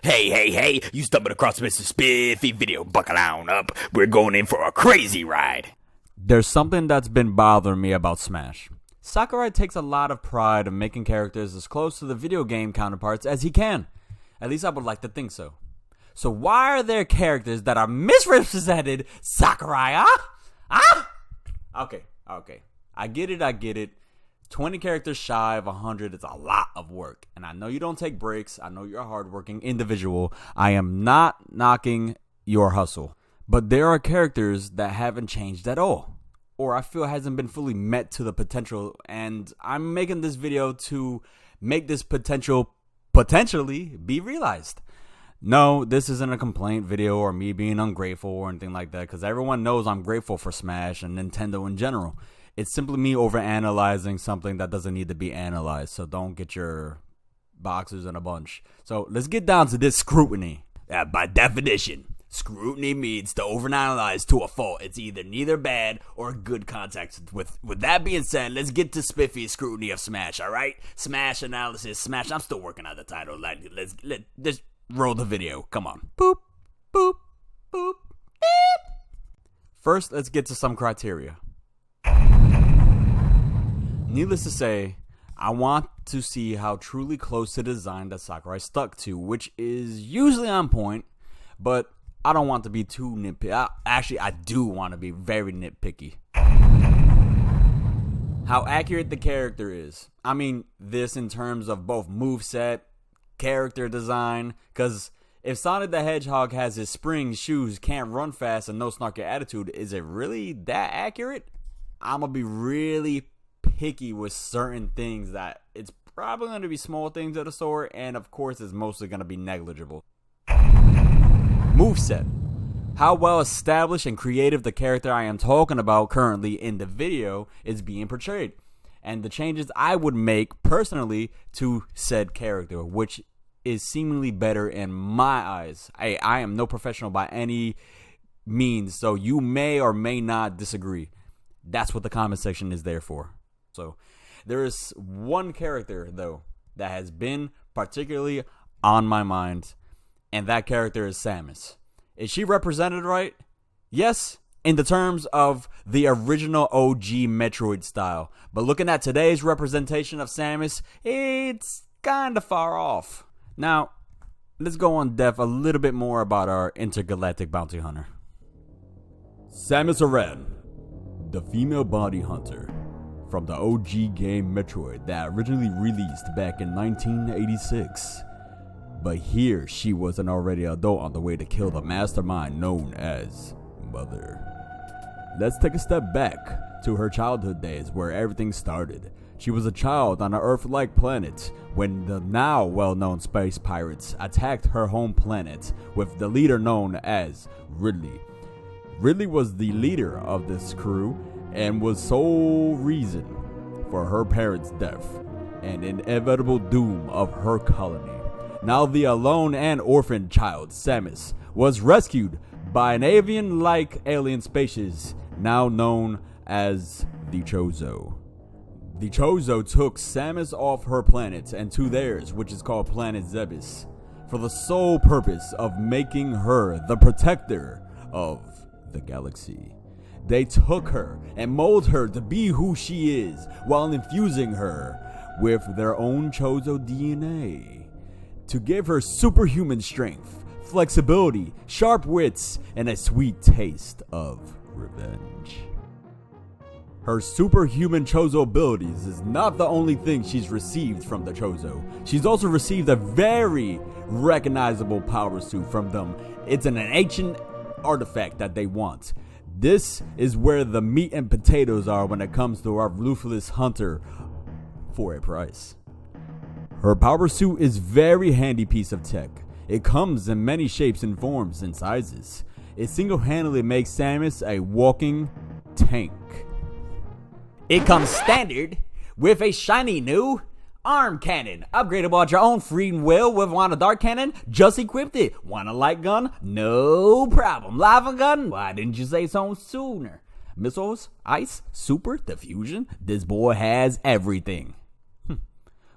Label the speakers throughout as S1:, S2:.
S1: Hey, you stumbled across Mr. Spiffy video. Buckle on up. We're going in for a crazy ride.
S2: There's something that's been bothering me about Smash. Sakurai takes a lot of pride in making characters as close to the video game counterparts as he can. At least I would like to think so. So why are there characters that are misrepresented, Sakurai, Okay. I get it. 20 characters shy of 100 is a lot of work. And I know you don't take breaks. I know you're a hardworking individual. I am not knocking your hustle. But there are characters that haven't changed at all, or I feel hasn't been fully met to the potential, and I'm making this video to make this potential potentially be realized. No, this isn't a complaint video or me being ungrateful or anything like that, because everyone knows I'm grateful for Smash and Nintendo in general. It's simply me overanalyzing something that doesn't need to be analyzed, so don't get your boxers in a bunch. So let's get down to this scrutiny.
S1: By definition, scrutiny means to overanalyze to a fault. It's either neither bad or good context. With that being said, let's get to Spiffy's scrutiny of Smash, alright? Smash analysis, Smash. I'm still working on the title. Let's just roll the video. Come on.
S2: Boop, boop, boop, beep. First, let's get to some criteria. Needless to say, I want to see how truly close to the design that Sakurai stuck to, which is usually on point, but I don't want to be too nitpicky. Actually, I do want to be very nitpicky. How accurate the character is. I mean, this in terms of both moveset, character design, because if Sonic the Hedgehog has his spring shoes, can't run fast, and no snarky attitude, is it really that accurate? I'm going to be really picky with certain things that it's probably going to be small things of the sort, and of course it's mostly going to be negligible. Moveset. How well established and creative the character I am talking about currently in the video is being portrayed, and the changes I would make personally to said character, which is seemingly better in my eyes. I am no professional by any means, so you may or may not disagree. That's what the comment section is there for. So there is one character though that has been particularly on my mind, and that character is Samus. Is she represented right? Yes, in the terms of the original OG Metroid style. But looking at today's representation of Samus, it's kind of far off. Now, let's go on depth a little bit more about our intergalactic bounty hunter. Samus Aran, the female bounty hunter from the OG game Metroid that originally released back in 1986. But here she was an already adult on the way to kill the mastermind known as Mother. Let's take a step back to her childhood days where everything started. She was a child on an Earth-like planet when the now well-known space pirates attacked her home planet with the leader known as Ridley. Ridley was the leader of this crew and was sole reason for her parents' death and inevitable doom of her colony. Now the alone and orphaned child, Samus, was rescued by an avian-like alien species now known as the Chozo. The Chozo took Samus off her planet and to theirs, which is called Planet Zebes, for the sole purpose of making her the protector of the galaxy. They took her and molded her to be who she is while infusing her with their own Chozo DNA to give her superhuman strength, flexibility, sharp wits, and a sweet taste of revenge. Her superhuman Chozo abilities is not the only thing she's received from the Chozo. She's also received a very recognizable power suit from them. It's an ancient artifact that they want. This is where the meat and potatoes are when it comes to our ruthless hunter for a price. Her power suit is a very handy piece of tech. It comes in many shapes and forms and sizes. It single-handedly makes Samus a walking tank.
S1: It comes standard with a shiny new arm cannon. Upgradable at your own free will with want a dark cannon? Just equipped it. Want a light gun? No problem. Lava gun? Why didn't you say so sooner? Missiles? Ice? Super? Diffusion? This boy has everything.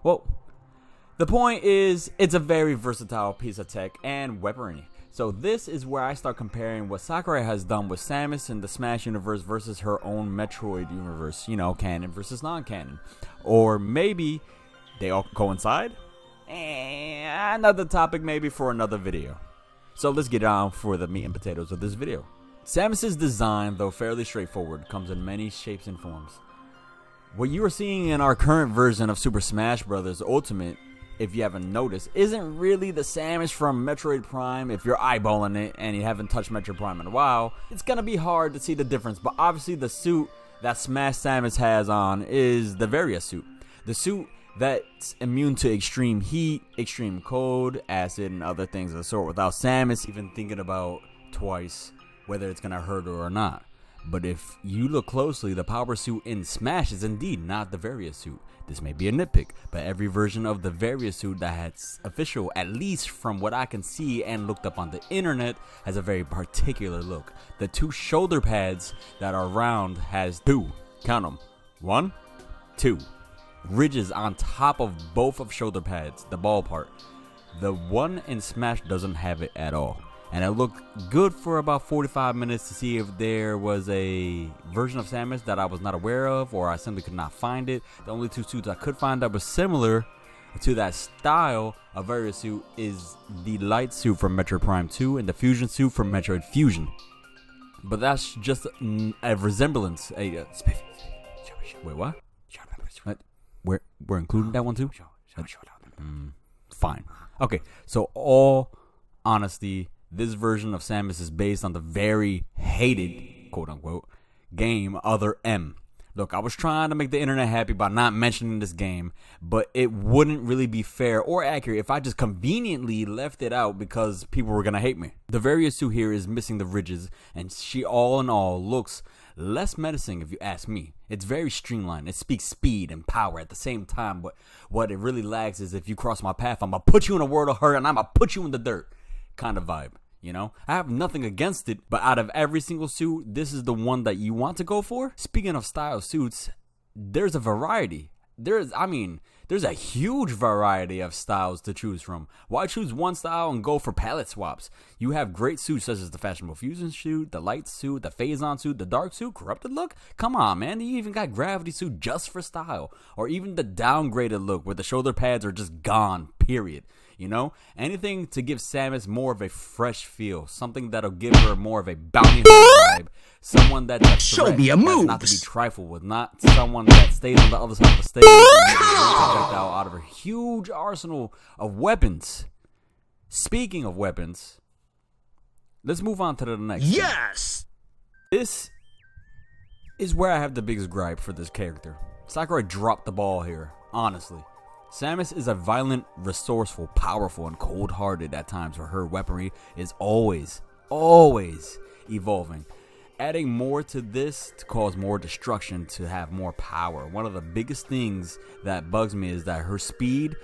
S2: Well, The point is, it's a very versatile piece of tech and weaponry. So this is where I start comparing what Sakurai has done with Samus in the Smash universe versus her own Metroid universe. You know, canon versus non-canon. Or maybe they all coincide? Another topic maybe for another video. So let's get on for the meat and potatoes of this video. Samus's design, though fairly straightforward, comes in many shapes and forms. What you are seeing in our current version of Super Smash Bros. Ultimate, if you haven't noticed, isn't really the Samus from Metroid Prime. If you're eyeballing it and you haven't touched Metroid Prime in a while, it's gonna be hard to see the difference. But obviously the suit that Smash Samus has on is the Varia suit. The suit that's immune to extreme heat, extreme cold, acid, and other things of the sort, without Samus even thinking about twice whether it's gonna hurt her or not. But if you look closely, the power suit in Smash is indeed not the Varia suit. This may be a nitpick, but every version of the Varia suit that's official, at least from what I can see and looked up on the internet, has a very particular look. The two shoulder pads that are round has two, count them, 1, 2, ridges on top of both of shoulder pads, the ball part. The one in Smash doesn't have it at all. And it looked good for about 45 minutes to see if there was a version of Samus that I was not aware of, or I simply could not find it. The only two suits I could find that was similar to that style of Varia suit is the light suit from Metroid Prime 2 and the fusion suit from Metroid Fusion. But that's just a resemblance. Wait, what? We're including that one too? Fine. Okay, so all honesty, this version of Samus is based on the very hated, quote-unquote, game Other M. Look, I was trying to make the internet happy by not mentioning this game, but it wouldn't really be fair or accurate if I just conveniently left it out because people were going to hate me. The Varia suit here is missing the ridges, and she all in all looks less menacing if you ask me. It's very streamlined. It speaks speed and power at the same time, but what it really lacks is if you cross my path, I'm going to put you in a world of hurt and I'm going to put you in the dirt kind of vibe. You know, I have nothing against it, but out of every single suit, this is the one that you want to go for. Speaking of style suits, there's a variety. There's a huge variety of styles to choose from. Why choose one style and go for palette swaps? You have great suits such as the Fashionable Fusion suit, the Light suit, the Phazon suit, the Dark suit, Corrupted look. Come on, man. You even got Gravity suit just for style. Or even the downgraded look where the shoulder pads are just gone, period. You know, anything to give Samus more of a fresh feel, something that'll give her more of a bounty hunter vibe, someone that's a threat, that's not to be trifled with, not someone that stays on the other side of the stage and makes a projectile out of her huge arsenal of weapons. Speaking of weapons, let's move on to the next.
S3: Yes!
S2: This is where I have the biggest gripe for this character. Sakurai dropped the ball here, honestly. Samus is a violent, resourceful, powerful, and cold-hearted at times, where her weaponry is always evolving. Adding more to this to cause more destruction, to have more power. One of the biggest things that bugs me is that her speed,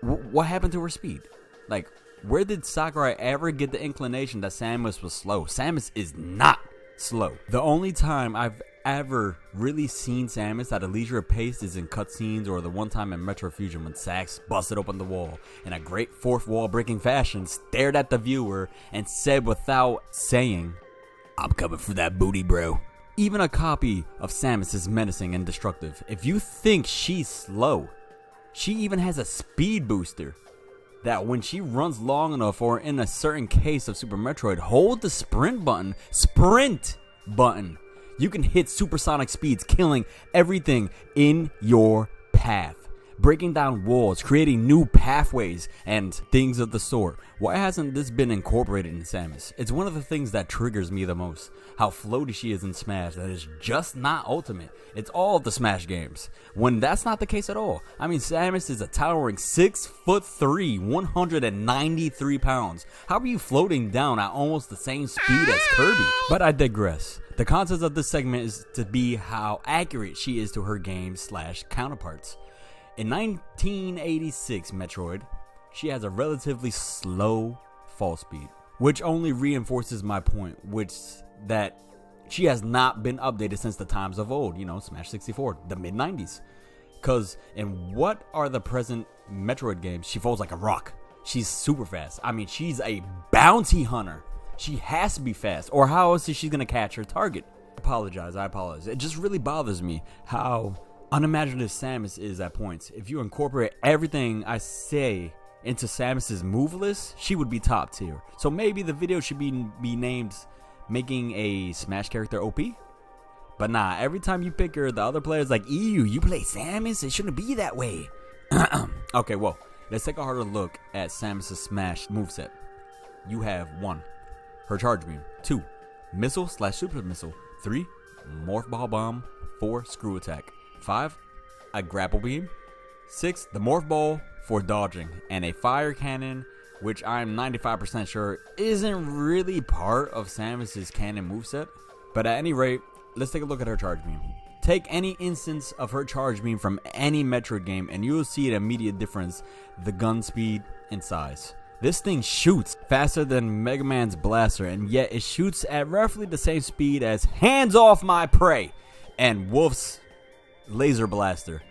S2: what happened to her speed? Like, where did Sakurai ever get the inclination that Samus was slow? Samus is not slow. The only time I've ever really seen Samus at a leisurely pace is in cutscenes, or the one time in Metro Fusion when Sax busted open the wall in a great fourth wall breaking fashion, stared at the viewer, and said without saying, "I'm coming for that booty, bro." Even a copy of Samus is menacing and destructive. If you think she's slow, she even has a speed booster that when she runs long enough, or in a certain case of Super Metroid, hold the sprint button, you can hit supersonic speeds, killing everything in your path, breaking down walls, creating new pathways, and things of the sort. Why hasn't this been incorporated in Samus? It's one of the things that triggers me the most. How floaty she is in Smash. That is just not Ultimate. It's all of the Smash games, when that's not the case at all. I mean, Samus is a towering 6'3", 193 pounds. How are you floating down at almost the same speed as Kirby? But I digress. The concept of this segment is to be how accurate she is to her game/counterparts. In 1986 Metroid, she has a relatively slow fall speed, which only reinforces my point, that she has not been updated since the times of old, Smash 64, the mid-90s. Because in what are the present Metroid games, she falls like a rock. She's super fast. I mean, she's a bounty hunter. She has to be fast, or how else is she going to catch her target? I apologize. It just really bothers me how unimaginative Samus is at points. If you incorporate everything I say into Samus's move list, she would be top tier. So maybe the video should be named Making a Smash Character OP? But nah, every time you pick her, the other player's like, ew, you play Samus? It shouldn't be that way. Okay, well, let's take a harder look at Samus's Smash moveset. You have 1. Her charge beam. 2. Missile/super missile. 3. Morph Ball bomb. 4. Screw attack. 5. A grapple beam. 6. The Morph Ball for dodging. And a fire cannon, which I'm 95% sure isn't really part of Samus's cannon moveset. But at any rate, let's take a look at her charge beam. Take any instance of her charge beam from any Metroid game and you will see an immediate difference, the gun speed and size. This thing shoots faster than Mega Man's blaster, and yet it shoots at roughly the same speed as Hands Off My Prey and Wolf's laser blaster.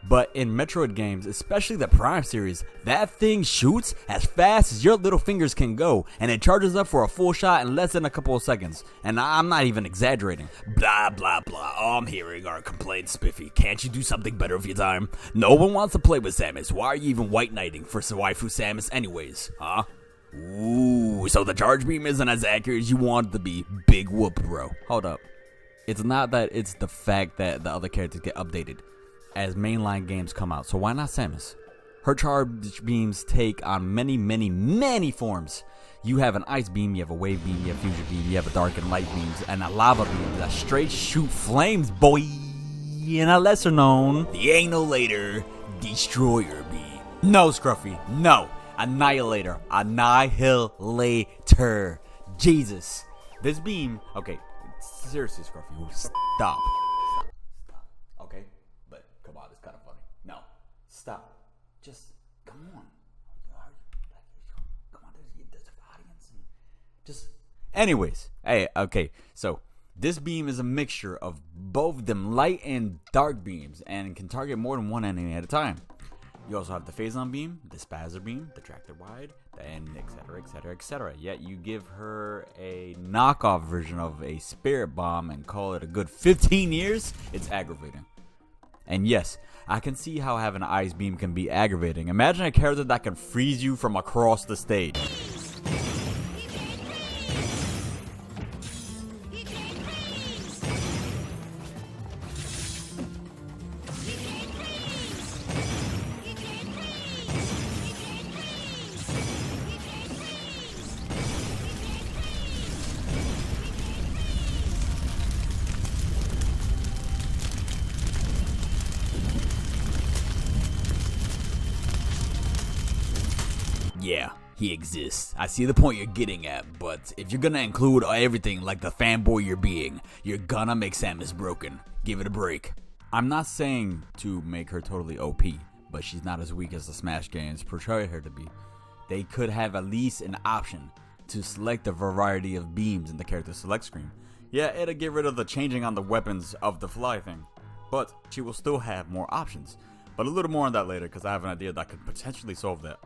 S2: But in Metroid games, especially the Prime series, that thing shoots as fast as your little fingers can go, and it charges up for a full shot in less than a couple of seconds. And I'm not even exaggerating. Blah, blah, blah. All I'm hearing are complaints, Spiffy. Can't you do something better with your time? No one wants to play with Samus. Why are you even white knighting for waifu Samus anyways? Huh? Ooh, so the charge beam isn't as accurate as you want it to be. Big whoop, bro. Hold up. It's not that, it's the fact that the other characters get updated as mainline games come out. So why not Samus? Her charge beams take on many forms. You have an ice beam, you have a wave beam, you have fusion beam, you have a dark and light beams, and a lava beam that straight shoot flames, boy. And a lesser known, the Annihilator Destroyer beam. No, Scruffy, no. Annihilator. Jesus. This beam, okay, seriously, Scruffy, stop. Okay? But come on, it's kind of funny. No, stop. Just come on. Come on, there's an audience. And just. Anyways, hey, okay. So this beam is a mixture of both them light and dark beams, and can target more than one enemy at a time. You also have the Phazon beam, the Spazzer beam, the Tractor Wide, and etc. Yet you give her a knockoff version of a Spirit Bomb and call it a good 15 years. It's aggravating. And yes, I can see how having an ice beam can be aggravating. Imagine a character that can freeze you from across the stage. Yeah, he exists. I see the point you're getting at, but if you're gonna include everything like the fanboy you're being, you're gonna make Samus broken. Give it a break. I'm not saying to make her totally OP, but she's not as weak as the Smash games portray her to be. They could have at least an option to select a variety of beams in the character select screen. Yeah, it'll get rid of the changing on the weapons of the fly thing, but she will still have more options. But a little more on that later, because I have an idea that could potentially solve that.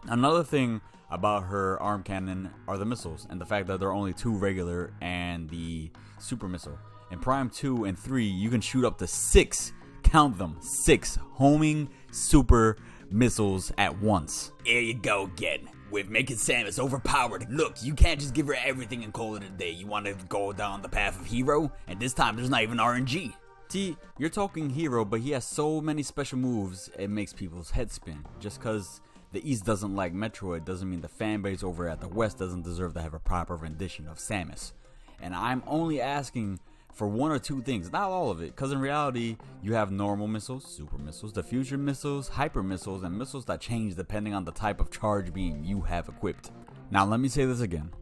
S2: Another thing about her arm cannon are the missiles, and the fact that there are only 2 regular and the super missile. In Prime 2 and 3, you can shoot up to 6, count them, 6 homing super missiles at once. Here you go again, with making Samus overpowered. Look, you can't just give her everything and call it a day. You want to go down the path of hero, and this time there's not even RNG. See, you're talking hero, but he has so many special moves, it makes people's heads spin. Just because the East doesn't like Metroid doesn't mean the fanbase over at the West doesn't deserve to have a proper rendition of Samus. And I'm only asking for 1 or 2 things, not all of it, because in reality, you have normal missiles, super missiles, diffusion missiles, hyper missiles, and missiles that change depending on the type of charge beam you have equipped. Now let me say this again,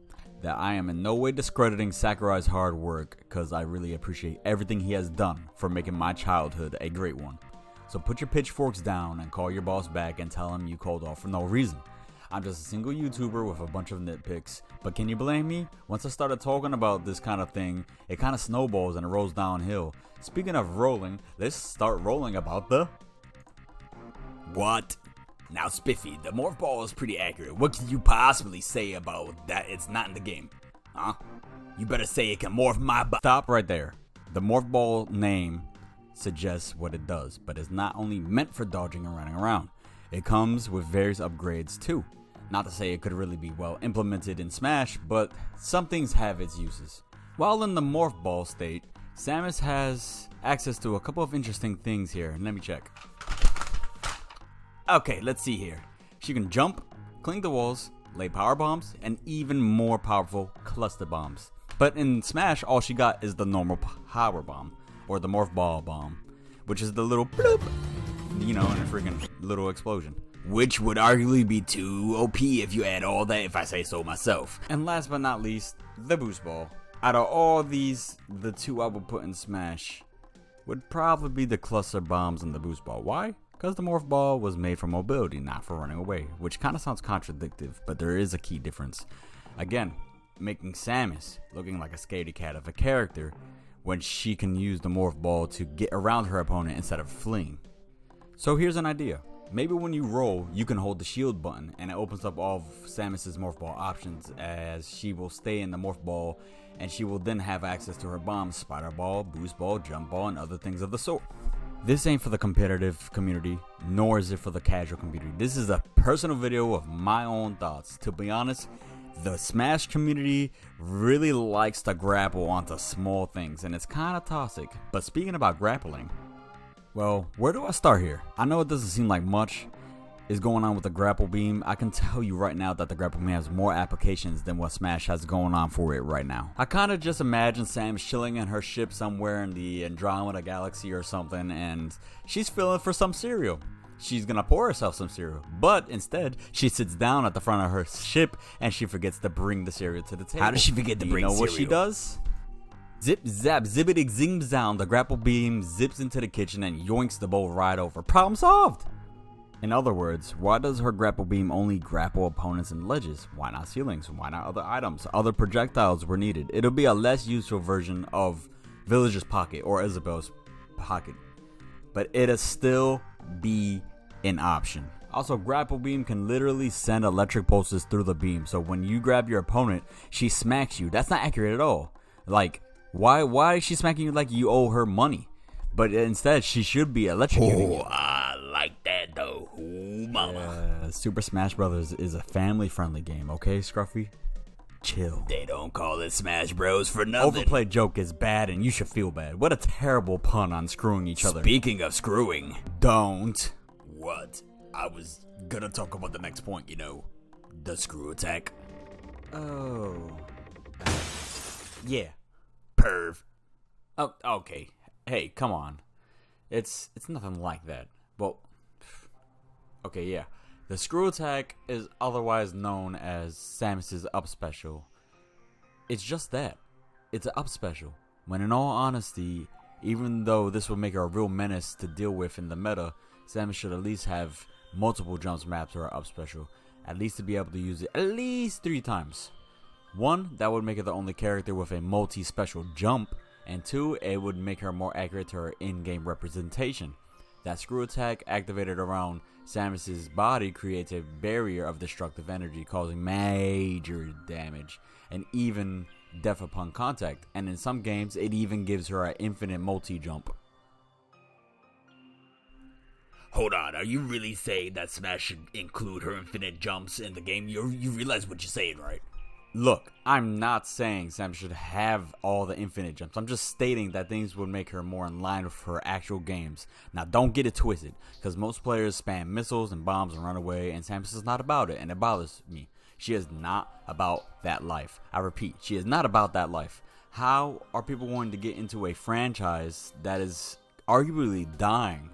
S2: that I am in no way discrediting Sakurai's hard work, because I really appreciate everything he has done for making my childhood a great one. So put your pitchforks down and call your boss back and tell him you called off for no reason. I'm just a single YouTuber with a bunch of nitpicks. But can you blame me? Once I started talking about this kind of thing, it kind of snowballs and it rolls downhill. Speaking of rolling, let's start rolling about the...
S1: What? Now, Spiffy, the Morph Ball is pretty accurate. What can you possibly say about that it's not in the game? Huh? You better say it can morph my body.
S2: Stop right there. The Morph Ball name suggests what it does, but it's not only meant for dodging and running around. It comes with various upgrades too. Not to say it could really be well implemented in Smash, but some things have its uses. While in the Morph Ball state, Samus has access to a couple of interesting things here. Let me check. Okay, let's see here. She can jump, cling to walls, lay power bombs, and even more powerful cluster bombs. But in Smash, all she got is the normal power bomb, or the Morph Ball bomb, which is the little bloop, you know, and a freaking little explosion.
S1: Which would arguably be too OP if you add all that, if I say so myself.
S2: And last but not least, the Boost Ball. Out of all these, the two I would put in Smash would probably be the cluster bombs and the Boost Ball. Why? Because the Morph Ball was made for mobility, not for running away, which kind of sounds contradictory, but there is a key difference. Again, making Samus looking like a scaredy cat of a character when she can use the Morph Ball to get around her opponent instead of fleeing. So here's an idea. Maybe when you roll, you can hold the shield button and it opens up all of Samus's Morph Ball options, as she will stay in the Morph Ball and she will then have access to her bombs, Spider Ball, Boost Ball, Jump Ball, and other things of the sort. This ain't for the competitive community, nor is it for the casual community. This is a personal video of my own thoughts. To be honest, the Smash community really likes to grapple onto small things, and it's kind of toxic. But speaking about grappling, well, where do I start here? I know it doesn't seem like much is going on with the Grapple Beam. I can tell you right now that the Grapple Beam has more applications than what Smash has going on for it right now. I kind of just imagine Samus chilling in her ship somewhere in the Andromeda Galaxy or something, and she's feeling for some cereal. She's gonna pour herself some cereal, but instead she sits down at the front of her ship and she forgets to bring the cereal to the table.
S1: How does she forget to bring cereal?
S2: You know what she does? Zip zap zibbity zing down. The Grapple Beam zips into the kitchen and yoinks the bowl right over. Problem solved. In other words, why does her Grapple Beam only grapple opponents and ledges? Why not ceilings? Why not other items? Other projectiles were needed. It'll be a less useful version of Villager's Pocket or Isabel's Pocket, but it'll still be an option. Also, Grapple Beam can literally send electric pulses through the beam, so when you grab your opponent, she smacks you. That's not accurate at all. Like, why is she smacking you like you owe her money? But instead, she should be electrocuting you.
S1: I like that though. Ooh, mama.
S2: Super Smash Brothers is a family-friendly game, okay, Scruffy? Chill.
S1: They don't call it Smash Bros for nothing.
S2: Overplayed joke is bad and you should feel bad. What a terrible pun on screwing each other.
S1: Speaking of screwing.
S2: Don't.
S1: What? I was gonna talk about the next point, you know. The screw attack.
S2: Oh. Yeah.
S1: Perv.
S2: Oh, okay. Hey, come on. It's nothing like that. Well, okay, yeah. The screw attack is otherwise known as Samus's up special. It's just that. It's an up special. When in all honesty, even though this would make her a real menace to deal with in the meta, Samus should at least have multiple jumps mapped to her up special. At least to be able to use it at least 3 times. 1, that would make her the only character with a multi-special jump. And 2, it would make her more accurate to her in-game representation. That screw attack activated around Samus's body creates a barrier of destructive energy, causing major damage and even death upon contact. And in some games, it even gives her an infinite multi-jump.
S1: Hold on, are you really saying that Smash should include her infinite jumps in the game? You realize what you're saying, right?
S2: Look, I'm not saying Samus should have all the infinite jumps. I'm just stating that things would make her more in line with her actual games. Now, don't get it twisted, because most players spam missiles and bombs and run away, and Samus is not about it, and it bothers me. She is not about that life. I repeat, she is not about that life. How are people going to get into a franchise that is arguably dying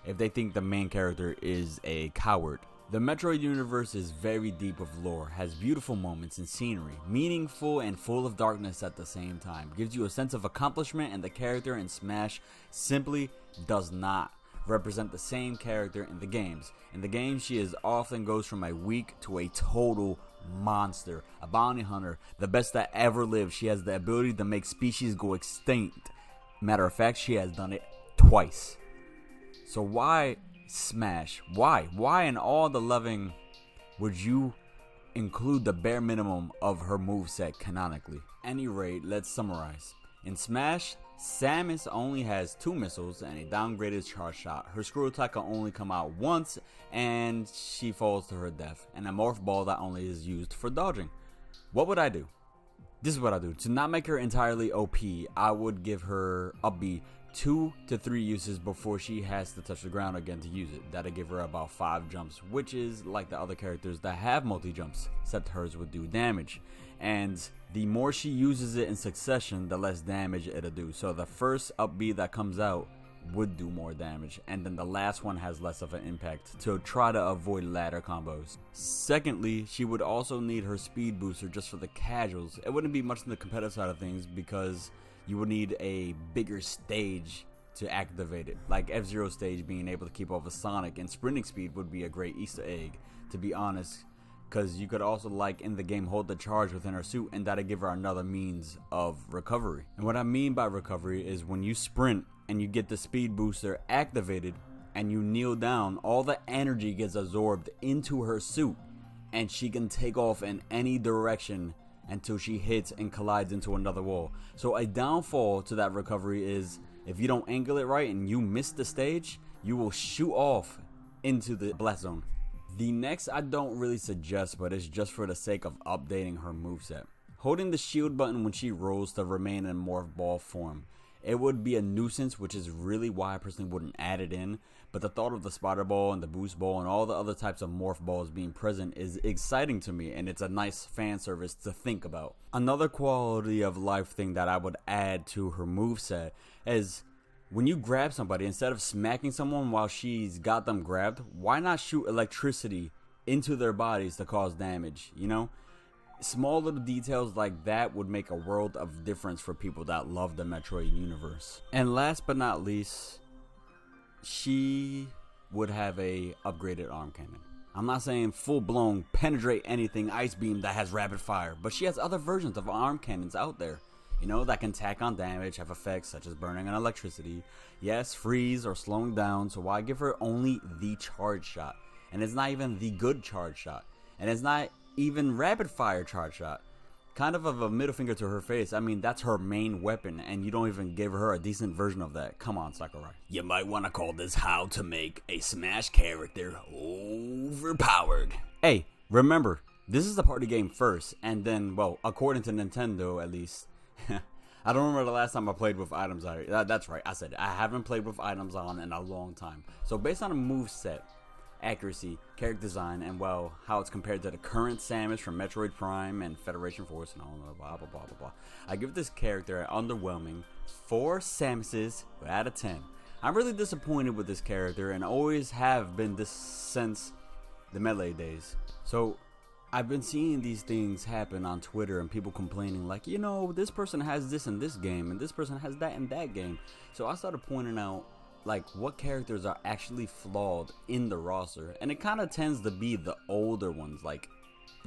S2: if they think the main character is a coward? The Metroid universe is very deep with lore, has beautiful moments and scenery, meaningful and full of darkness at the same time, gives you a sense of accomplishment, and the character in Smash simply does not represent the same character in the games. In the game, she often goes from a weak to a total monster, a bounty hunter, the best that ever lived. She has the ability to make species go extinct. Matter of fact, she has done it twice. So why Smash? Why in all the loving would you include the bare minimum of her moveset canonically? Any rate, let's summarize. In Smash, Samus only has 2 missiles and a downgraded charge shot. Her screw attack can only come out once and she falls to her death. And a Morph Ball that only is used for dodging. What would I do? This is what I do. To not make her entirely OP, I would give her upbeat 2 to 3 uses before she has to touch the ground again to use it. That'll give her about 5 jumps, which is like the other characters that have multi-jumps, except hers would do damage. And the more she uses it in succession, the less damage it'll do. So the first upbeat that comes out would do more damage, and then the last one has less of an impact to try to avoid ladder combos. Secondly, she would also need her speed booster just for the casuals. It wouldn't be much in the competitive side of things because you would need a bigger stage to activate it, like F-Zero stage being able to keep off a Sonic, and sprinting speed would be a great Easter egg, to be honest, because you could also, like in the game, hold the charge within her suit, and that'll give her another means of recovery. And what I mean by recovery is when you sprint and you get the speed booster activated and you kneel down, all the energy gets absorbed into her suit and she can take off in any direction until she hits and collides into another wall. So a downfall to that recovery is if you don't angle it right and you miss the stage, you will shoot off into the blast zone. The next I don't really suggest, but it's just for the sake of updating her moveset. Holding the shield button when she rolls to remain in Morph Ball form. It would be a nuisance, which is really why I personally wouldn't add it in, but the thought of the Spider Ball and the Boost Ball and all the other types of Morph Balls being present is exciting to me, and it's a nice fan service to think about. Another quality of life thing that I would add to her moveset is when you grab somebody, instead of smacking someone while she's got them grabbed, why not shoot electricity into their bodies to cause damage, you know? Small little details like that would make a world of difference for people that love the Metroid universe. And last but not least, she would have a upgraded arm cannon. I'm not saying full-blown penetrate anything ice beam that has rapid fire, but she has other versions of arm cannons out there, you know, that can tack on damage, have effects such as burning on electricity, yes, freeze or slowing down. So why give her only the charge shot? And it's not even the good charge shot, and it's not even rapid fire charge shot. Kind of a middle finger to her face. I mean, that's her main weapon, and you don't even give her a decent version of that. Come on, Sakurai.
S1: You might want to call this how to make a Smash character overpowered.
S2: Hey, remember, this is the party game first, and then, well, according to Nintendo at least, I don't remember the last time I played with items on. That's right, I said it. I haven't played with items on in a long time. So based on a move set, accuracy, character design, and well, how it's compared to the current Samus from Metroid Prime and Federation Force and all that, blah blah blah blah blah, I give this character an underwhelming 4 Samuses out of 10. I'm really disappointed with this character and always have been this since the Melee days. So I've been seeing these things happen on Twitter and people complaining like, you know, this person has this in this game and this person has that in that game. So I started pointing out like what characters are actually flawed in the roster, and it kind of tends to be the older ones like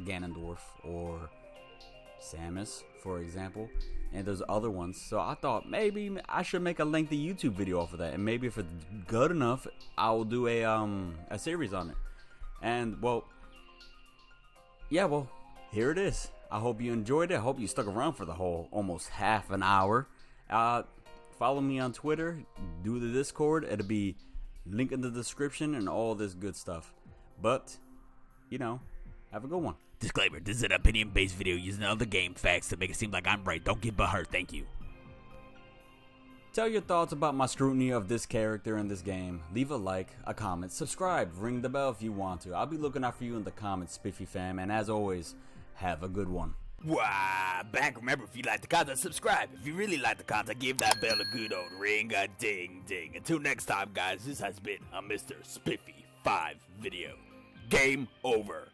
S2: Ganondorf or Samus, for example, and there's other ones. So I thought maybe I should make a lengthy YouTube video off of that, and maybe if it's good enough, I'll do a series on it. And well, yeah, well, here it is. I hope you enjoyed it. I hope you stuck around for the whole almost half an hour. Follow me on Twitter, do the Discord, it'll be linked in the description and all this good stuff. But, you know, have a good one.
S1: Disclaimer, this is an opinion-based video using other game facts to make it seem like I'm right. Don't get hurt, thank you.
S2: Tell your thoughts about my scrutiny of this character in this game. Leave a like, a comment, subscribe, ring the bell if you want to. I'll be looking out for you in the comments, Spiffy fam, and as always, have a good one.
S1: Wow, back. Remember, if you like the content, subscribe. If you really like the content, give that bell a good old ring a ding ding. Until next time, guys, this has been a Mr. Spiffy 5 video. Game over.